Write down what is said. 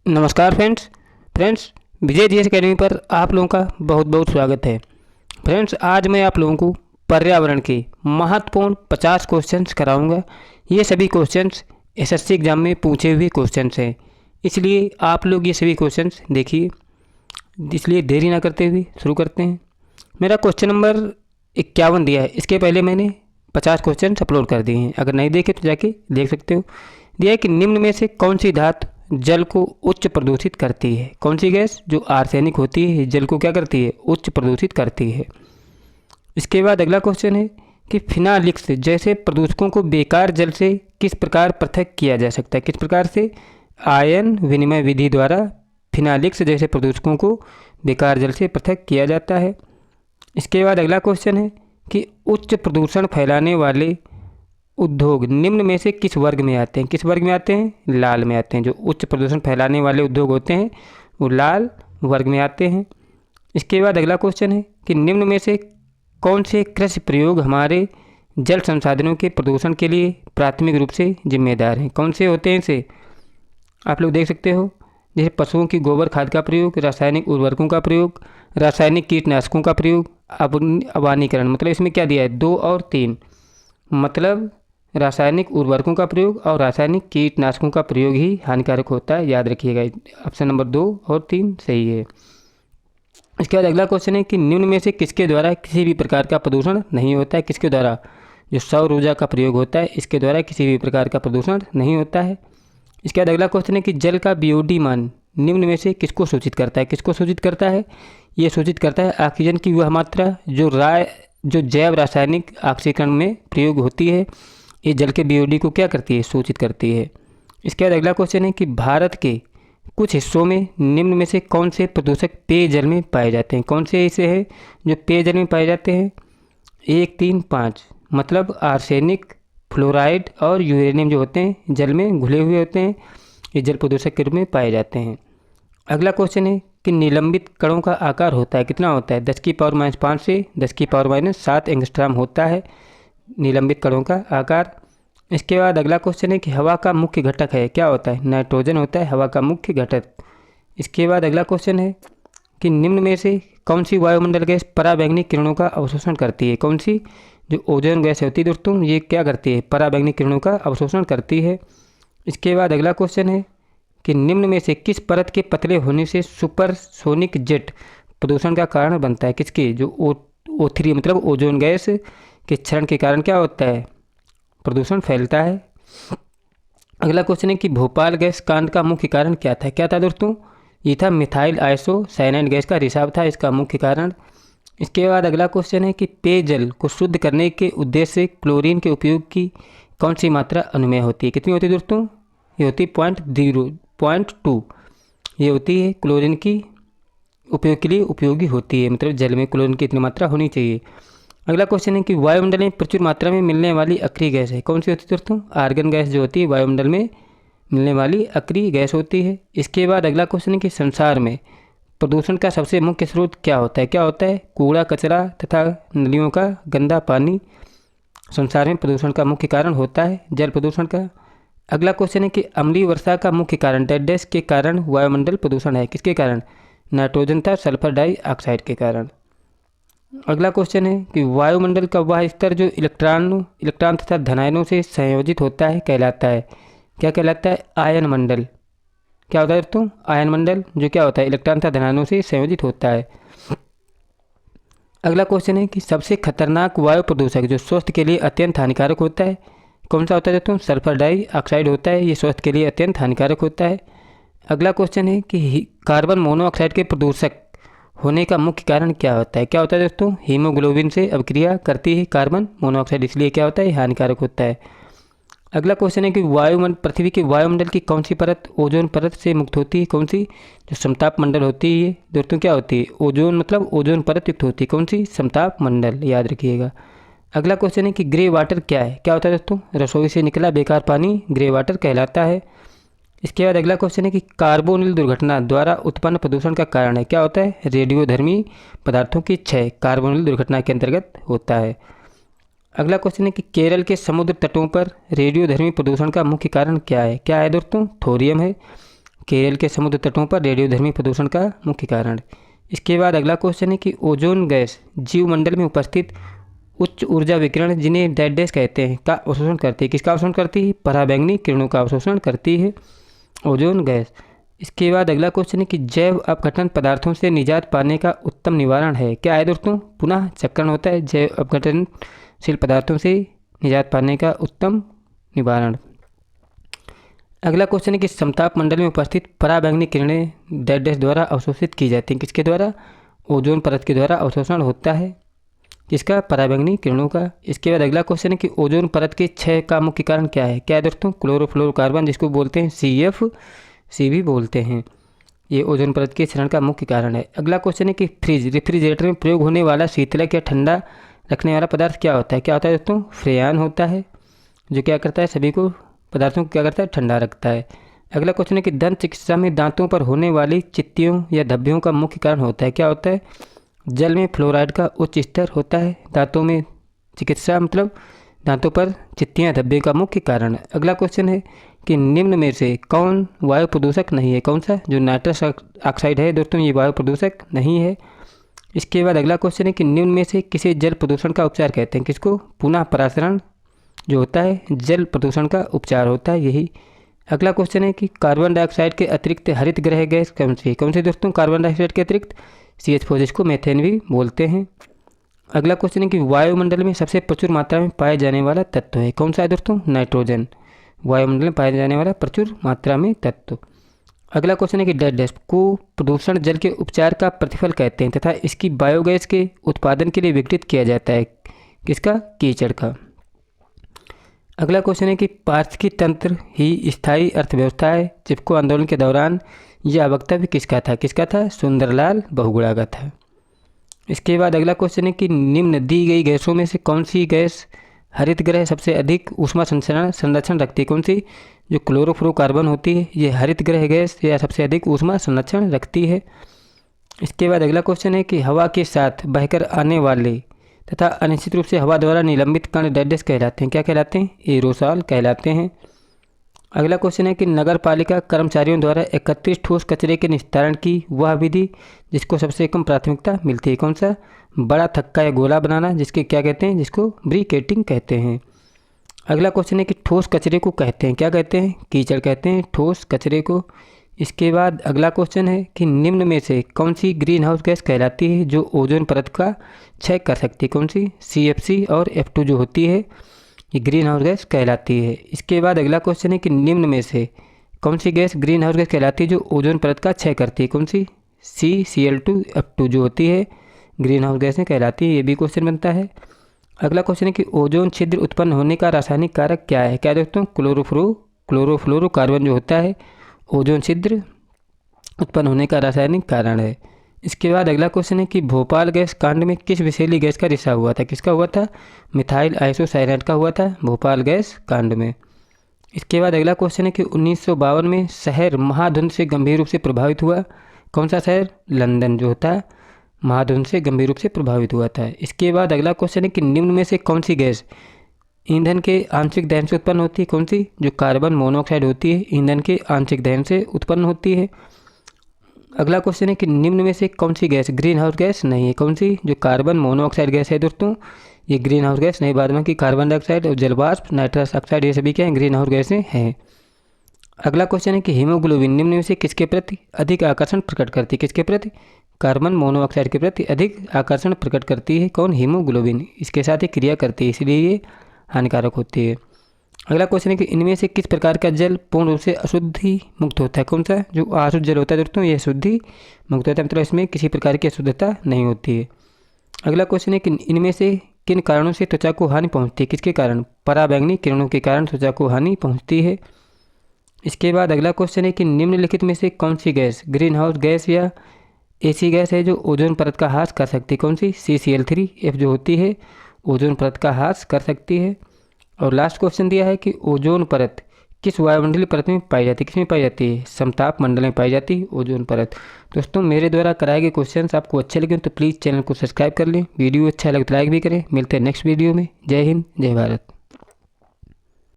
नमस्कार फ्रेंड्स विजय GS academy पर आप लोगों का बहुत बहुत स्वागत है। फ्रेंड्स, आज मैं आप लोगों को पर्यावरण के महत्वपूर्ण 50 क्वेश्चंस कराऊंगा। ये सभी क्वेश्चंस एसएससी एग्जाम में पूछे हुए क्वेश्चंस हैं, इसलिए आप लोग ये सभी क्वेश्चंस देखिए। इसलिए देरी ना करते हुए शुरू करते हैं। मेरा क्वेश्चन नंबर 51 दिया है। इसके पहले मैंने 50 क्वेश्चन अपलोड कर दिए हैं, अगर नहीं देखे तो जाके देख सकते हो। दिया है कि निम्न में से कौन सी धातु जल को उच्च प्रदूषित करती है। कौन सी गैस जो आर्सेनिक होती है जल को क्या करती है, उच्च प्रदूषित करती है। इसके बाद अगला क्वेश्चन है कि फिनालिक्स जैसे प्रदूषकों को बेकार जल से किस प्रकार पृथक किया जा सकता है। किस प्रकार से? आयन विनिमय विधि द्वारा फिनालिक्स जैसे प्रदूषकों को बेकार जल से पृथक किया जाता है। इसके बाद अगला क्वेश्चन है कि उच्च प्रदूषण फैलाने वाले उद्योग निम्न में से किस वर्ग में आते हैं। किस वर्ग में आते हैं? लाल में आते हैं। जो उच्च प्रदूषण फैलाने वाले उद्योग होते हैं वो लाल वर्ग में आते हैं। इसके बाद अगला क्वेश्चन है कि निम्न में से कौन से कृषि प्रयोग हमारे जल संसाधनों के प्रदूषण के लिए प्राथमिक रूप से जिम्मेदार हैं। कौन से होते हैं इसे आप लोग देख सकते हो। जैसे पशुओं की गोबर खाद का प्रयोग, रासायनिक उर्वरकों का प्रयोग, रासायनिक कीटनाशकों का प्रयोग, अवानीकरण। मतलब इसमें क्या दिया है? 2 और 3। मतलब रासायनिक उर्वरकों का प्रयोग और रासायनिक कीटनाशकों का प्रयोग ही हानिकारक होता है, याद रखिएगा। ऑप्शन नंबर 2 और 3 सही है। इसके बाद अगला क्वेश्चन है कि निम्न में से किसके द्वारा किसी भी प्रकार का प्रदूषण नहीं होता है। किसके द्वारा? जो सौर ऊर्जा का प्रयोग होता है इसके द्वारा किसी भी प्रकार का प्रदूषण नहीं होता है। इसके बाद अगला क्वेश्चन है कि जल का बीओडी मान निम्न में से किसको सूचित करता है। किसको सूचित करता है? ये सूचित करता है ऑक्सीजन की वह मात्रा जो जैव रासायनिक ऑक्सीकरण में प्रयोग होती है। ये जल के बीओडी को क्या करती है? सूचित करती है। इसके बाद अगला क्वेश्चन है कि भारत के कुछ हिस्सों में निम्न में से कौन से प्रदूषक पेयजल में पाए जाते हैं। कौन से ऐसे हैं जो पेयजल में पाए जाते हैं? 1, 3, 5। मतलब आर्सेनिक, फ्लोराइड और यूरेनियम जो होते हैं जल में घुले हुए होते हैं, ये जल प्रदूषक के रूप में पाए जाते हैं। अगला क्वेश्चन है कि निलंबित कणों का आकार होता है, कितना होता है? 10⁻⁵ से 10⁻⁷ एंगस्ट्रॉम होता है निलंबित कणों का आकार। इसके बाद अगला क्वेश्चन है कि हवा का मुख्य घटक है, क्या होता है? नाइट्रोजन होता है हवा का मुख्य घटक। इसके बाद अगला क्वेश्चन है कि निम्न में से कौन सी वायुमंडल गैस पराबैंगनी किरणों का अवशोषण करती है। कौन सी? जो ओजोन गैस होती है दोस्तों, ये क्या करती है? पराबैंगनी किरणों का अवशोषण करती है। इसके बाद अगला क्वेश्चन है कि निम्न में से किस परत के पतले होने से सुपरसोनिक जेट प्रदूषण का कारण बनता है। किसके? जो O3 मतलब ओजोन गैस के क्षरण के कारण क्या होता है? प्रदूषण फैलता है। अगला क्वेश्चन है कि भोपाल गैस कांड का मुख्य कारण क्या था। क्या था दोस्तों? ये था मिथाइल आइसोसाइनाइड गैस का रिसाव था इसका मुख्य कारण। इसके बाद अगला क्वेश्चन है कि पेयजल को शुद्ध करने के उद्देश्य से क्लोरीन के उपयोग की कौन सी मात्रा अनुमेय होती है। कितनी होती है दोस्तों? ये होती है 0.2। ये होती है क्लोरीन की उपयोग के लिए उपयोगी होती है। मतलब जल में क्लोरीन की इतनी मात्रा होनी चाहिए। अगला क्वेश्चन है कि वायुमंडल में प्रचुर मात्रा में मिलने वाली अक्रिय गैस है। कौन सी होती है दोस्तों? आर्गन गैस जो होती है वायुमंडल में मिलने वाली अक्रिय गैस होती है। इसके बाद अगला क्वेश्चन है कि संसार में प्रदूषण का सबसे मुख्य स्रोत क्या होता है। क्या होता है? कूड़ा कचरा तथा नदियों का गंदा पानी संसार में प्रदूषण का मुख्य कारण होता है, जल प्रदूषण का। अगला क्वेश्चन है कि अम्लीय वर्षा का मुख्य कारण डैश के कारण वायुमंडल प्रदूषण है। किसके कारण? नाइट्रोजन तथा सल्फर डाइऑक्साइड के कारण। अगला क्वेश्चन है कि वायुमंडल का वह स्तर जो इलेक्ट्रॉन तथा धनायनों से संयोजित होता है कहलाता है। क्या कहलाता है? आयन मंडल। क्या होता है दोस्तों? आयन मंडल जो क्या होता है? इलेक्ट्रॉन तथा धनायनों से संयोजित होता है। अगला क्वेश्चन है कि सबसे खतरनाक वायु प्रदूषक जो स्वास्थ्य के लिए अत्यंत हानिकारक होता है, कौन सा होता है दोस्तों? सल्फर डाइऑक्साइड होता है, ये स्वास्थ्य के लिए अत्यंत हानिकारक होता है। अगला क्वेश्चन है कि कार्बन मोनोऑक्साइड के प्रदूषक होने का मुख्य कारण क्या होता है। क्या होता है दोस्तों? हीमोग्लोबिन से अभिक्रिया करती है कार्बन मोनोऑक्साइड, इसलिए क्या होता है? हानिकारक होता है। अगला क्वेश्चन है कि पृथ्वी के वायुमंडल की कौन सी परत ओजोन परत से मुक्त होती है। कौन सी? जो समताप मंडल होती है ये दोस्तों क्या होती है? ओजोन मतलब ओजोन परत युक्त होती है। कौन सी? समताप मंडल, याद रखिएगा। अगला क्वेश्चन है कि ग्रे वाटर क्या है। क्या होता है दोस्तों? रसोई से निकला बेकार पानी ग्रे वाटर कहलाता है। इसके बाद अगला क्वेश्चन है कि कार्बोनिल दुर्घटना द्वारा उत्पन्न प्रदूषण का कारण है। क्या होता है? रेडियोधर्मी पदार्थों की क्षय कार्बोनिल दुर्घटना के अंतर्गत होता है। अगला क्वेश्चन है कि केरल के समुद्र तटों पर रेडियोधर्मी प्रदूषण का मुख्य कारण क्या है। क्या है दोस्तों? थोरियम है। केरल के समुद्र तटों पर रेडियोधर्मी प्रदूषण का मुख्य कारण। इसके बाद अगला क्वेश्चन है कि ओजोन गैस जीवमंडल में उपस्थित उच्च ऊर्जा विकिरण जिन्हें डैश कहते हैं का अवशोषण करती है। किसका अवशोषण करती है? पराबैंगनी किरणों का अवशोषण करती है ओजोन गैस। इसके बाद अगला क्वेश्चन है कि जैव अपघटन पदार्थों से निजात पाने का उत्तम निवारण है। क्या है दोस्तों? पुनः चक्रण होता है जैव अपघटनशील पदार्थों से निजात पाने का उत्तम निवारण। अगला क्वेश्चन है कि समताप मंडल में उपस्थित पराबैंगनी किरणें डैश द्वारा अवशोषित की जाती हैं। किसके द्वारा? ओजोन परत के द्वारा अवशोषण होता है। किसका? पराबैंगनी किरणों का। इसके बाद अगला क्वेश्चन है कि ओजोन परत के क्षय का मुख्य कारण क्या है? क्या है दोस्तों? क्लोरोफ्लोरोकार्बन, जिसको बोलते हैं CFC भी बोलते हैं। ये ओजोन परत के क्षरण का मुख्य कारण है। अगला क्वेश्चन है कि रेफ्रिजरेटर में प्रयोग होने वाला शीतलक या ठंडा रखने वाला पदार्थ क्या होता है? क्या होता है दोस्तों? फ्रेयान होता है, जो क्या करता है? सभी को पदार्थों को क्या करता है? ठंडा रखता है। अगला क्वेश्चन है कि दंत चिकित्सा में दांतों पर होने वाली चित्तियों या धब्बियों का मुख्य कारण होता है। क्या होता है? जल में फ्लोराइड का उच्च स्तर होता है। दांतों में चिकित्सा मतलब दांतों पर चित्तियाँ धब्बे का मुख्य कारण है। अगला क्वेश्चन है कि निम्न में से कौन वायु प्रदूषक नहीं है? कौन सा? जो नाइट्रस ऑक्साइड है दोस्तों, ये वायु प्रदूषक नहीं है। इसके बाद अगला क्वेश्चन है कि निम्न में से किसे जल प्रदूषण का उपचार कहते हैं? किसको? पुनः परासरण जो होता है जल प्रदूषण का उपचार होता है यही। अगला क्वेश्चन है कि कार्बन डाइऑक्साइड के अतिरिक्त हरित गृह गैस कौन सी? कौन सी दोस्तों? कार्बन डाइऑक्साइड के अतिरिक्त CH4, जिसको मेथेन भी बोलते हैं। अगला क्वेश्चन है कि वायुमंडल में सबसे प्रचुर मात्रा में पाया जाने वाला तत्व है। कौन सा है दोस्तों? नाइट्रोजन। वायुमंडल में पाया जाने वाला प्रचुर मात्रा में तत्व। अगला क्वेश्चन है कि डैश को प्रदूषण जल के उपचार का प्रतिफल कहते हैं तथा इसकी बायोगैस के उत्पादन के लिए विघटित किया जाता है। किसका? कीचड़ का। अगला क्वेश्चन है कि पारिस्थितिकी तंत्र ही स्थायी अर्थव्यवस्था है। चिपको आंदोलन के दौरान यह वक्तव्य किसका था? किसका था? सुंदरलाल बहुगुणा का था। इसके बाद अगला क्वेश्चन है कि निम्न दी गई गैसों में से कौन सी गैस हरित गृह सबसे अधिक ऊष्मा संरक्षण रखती है? कौन सी? जो क्लोरोफ्लोरोकार्बन होती है, ये हरित गृह गैस या सबसे अधिक ऊष्मा संरक्षण रखती है। इसके बाद अगला क्वेश्चन है कि हवा के साथ बहकर आने वाले तथा अनिश्चित रूप से हवा द्वारा निलंबित कण डैश कहलाते हैं। क्या कहलाते हैं? एरोसॉल कहलाते हैं। अगला क्वेश्चन है कि नगर पालिका कर्मचारियों द्वारा एकत्रित ठोस कचरे के निस्तारण की वह विधि जिसको सबसे कम प्राथमिकता मिलती है। कौन सा? बड़ा थक्का या गोला बनाना, जिसके क्या कहते हैं? जिसको ब्रिकेटिंग कहते हैं। अगला क्वेश्चन है कि ठोस कचरे को कहते हैं? क्या कहते हैं? कीचड़ कहते हैं ठोस कचरे को। इसके बाद अगला क्वेश्चन है कि निम्न में से कौन सी ग्रीन हाउस गैस कहलाती है जो ओजोन परत का क्षय कर सकती है? कौन सी? CFC और F2 जो होती है ये ग्रीन हाउस गैस कहलाती है। इसके बाद अगला क्वेश्चन है कि निम्न में से कौन सी गैस ग्रीन हाउस गैस कहलाती है जो ओजोन परत का क्षय करती है? कौन सी? CCl2 F2 जो होती है ग्रीन हाउस गैसें कहलाती है। ये भी क्वेश्चन बनता है। अगला क्वेश्चन है कि ओजोन छिद्र उत्पन्न होने का रासायनिक कारक क्या है? क्या दोस्तों? क्लोरोफ्लोरोकार्बन जो होता है ओजोन छिद्र उत्पन्न होने का रासायनिक कारण है। इसके बाद अगला क्वेश्चन है कि भोपाल गैस कांड में किस विषैली गैस का रिसाव हुआ था? किसका हुआ था? मिथाइल आइसोसाइनेट का हुआ था भोपाल गैस कांड में। इसके बाद अगला क्वेश्चन है कि 1952 में शहर महाधुंध से गंभीर रूप से प्रभावित हुआ। कौन सा शहर? लंदन जो होता है महाधुंध से गंभीर रूप से प्रभावित हुआ था। इसके बाद अगला क्वेश्चन है कि निम्न में से कौन सी गैस ईंधन के आंशिक दहन से उत्पन्न होती है? कौन सी? जो कार्बन मोनोऑक्साइड होती है ईंधन के आंशिक दहन से उत्पन्न होती है। अगला क्वेश्चन है कि निम्न में से कौन सी गैस ग्रीन हाउस गैस नहीं है? कौन सी? जो कार्बन मोनोऑक्साइड गैस है दोस्तों ये ग्रीन हाउस गैस नहीं। बाद में की कार्बन डाइऑक्साइड और जलवाष्प नाइट्रस ऑक्साइड ये सभी क्या हैं? ग्रीन हाउस गैसें हैं। अगला क्वेश्चन है कि हीमोग्लोबिन निम्न में से किसके प्रति अधिक आकर्षण प्रकट करती है? किसके प्रति? कार्बन मोनोऑक्साइड के प्रति अधिक आकर्षण प्रकट करती है। कौन? हीमोग्लोबिन। इसके साथ ही क्रिया करती है, इसलिए ये हानिकारक होती है। अगला क्वेश्चन है कि इनमें से किस प्रकार का जल पूर्ण रूप से अशुद्धि मुक्त होता है? कौन सा? जो अशुद्ध जल होता है दोस्तों ये शुद्धि मुक्त होता है, मतलब इसमें किसी प्रकार की अशुद्धता नहीं होती है। अगला क्वेश्चन है कि इनमें से किन कारणों से त्वचा को हानि पहुंचती है? किसके कारण? पराबैंगनी किरणों के कारण त्वचा को हानि पहुंचती है। इसके बाद अगला क्वेश्चन है कि निम्नलिखित में से कौन सी गैस ग्रीन हाउस गैस या ऐसी गैस है जो ओजोन परत का ह्रास कर सकती है? कौन सी? CCl3F जो होती है ओजोन परत का ह्रास कर सकती है। और लास्ट क्वेश्चन दिया है कि ओजोन परत किस वायुमंडलीय परत में पाई जाती है? किस में पाई जाती है? समताप मंडल में पाई जाती है ओजोन परत। दोस्तों मेरे द्वारा कराए गए क्वेश्चंस आपको अच्छे लगे तो प्लीज़ चैनल को सब्सक्राइब कर लें। वीडियो अच्छा लगे तो लाइक भी करें। मिलते हैं नेक्स्ट वीडियो में। जय हिंद, जय भारत।